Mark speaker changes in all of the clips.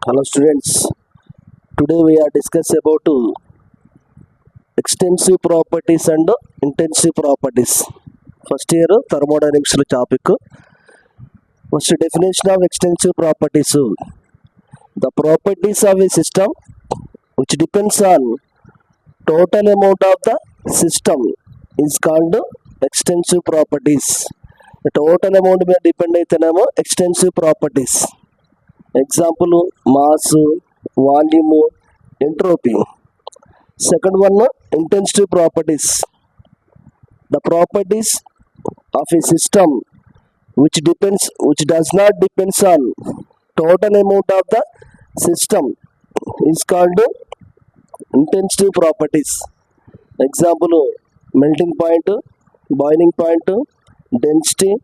Speaker 1: Hello students, today we are discussing about extensive properties and intensive properties. First year thermodynamics topic. First definition of extensive properties. The properties of a system which depends on total amount of the system is called extensive properties. The total amount may depend on extensive properties. Example, mass, volume, entropy. Second one, intensive properties. The properties of a system which does not depend on total amount of the system is called intensive properties. Example, melting point, boiling point, density,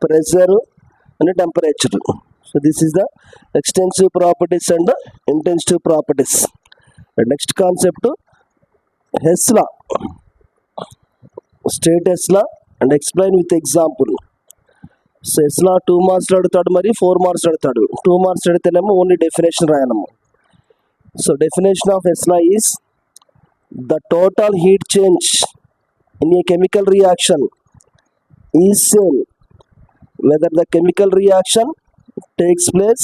Speaker 1: pressure and temperature. So this is the extensive properties and the intensive properties. The next concept, Hess law. State Hess law and explain with example. So Hess law 2 marks adutadu mari 4 marks adutadu. 2 marks aduthenemo only definition rayanamu. So definition of Hess law is the total heat change in a chemical reaction is same whether the chemical reaction takes place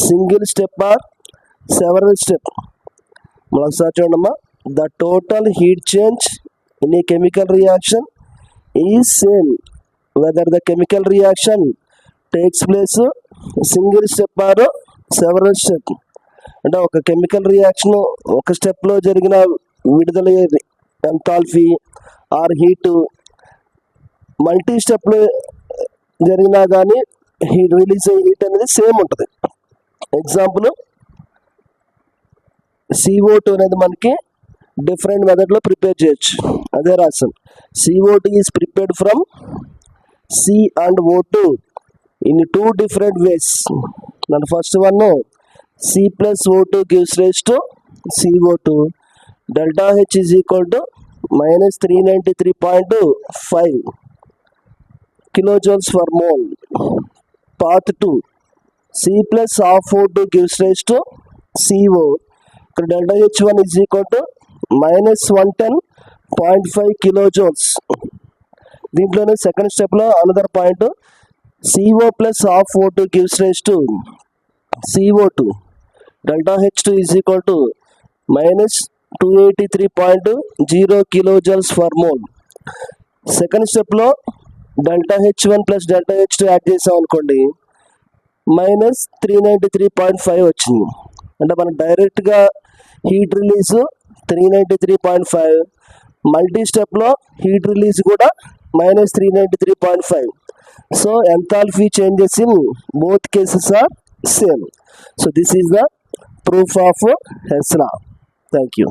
Speaker 1: single step or several step. The total heat change in a chemical reaction is same whether the chemical reaction takes place single step or several step. అంటే ఒక chemical reaction ఒక స్టెప్లో జరిగిన విడుదల enthalpy are heat multi స్టెప్లో జరిగినా కానీ heat release అయ్యే హీట్ అనేది సేమ్ ఉంటుంది. ఎగ్జాంపుల్, CO2 అనేది మనకి డిఫరెంట్ మెథడ్లో ప్రిపేర్ చేయొచ్చు. అదే రాసాం, CO2 is prepared from C and O2 in 2 different ways. And first one, C plus O2 gives rise to CO2. Delta H is equal to minus 393.5 kilojoules per mole. Path 2, C plus half O2 gives rise to CO. Delta H1 is equal to minus 110.5 kilojoules. దీంట్లోనే second స్టెప్లో another point, CO plus half O2 gives rise to CO2. Delta H2 is equal to minus 283.0 kilojoules per mole. Second స్టెప్లో delta H1 plus delta H2 add చేసాం అనుకోండి, minus 393.5 వచ్చింది. అంటే మనం డైరెక్ట్గా heat release 393.5, multi స్టెప్లో heat release కూడా minus 393.5. So enthalpy changes in both cases are same. So this is the proof of Hess law. Thank you.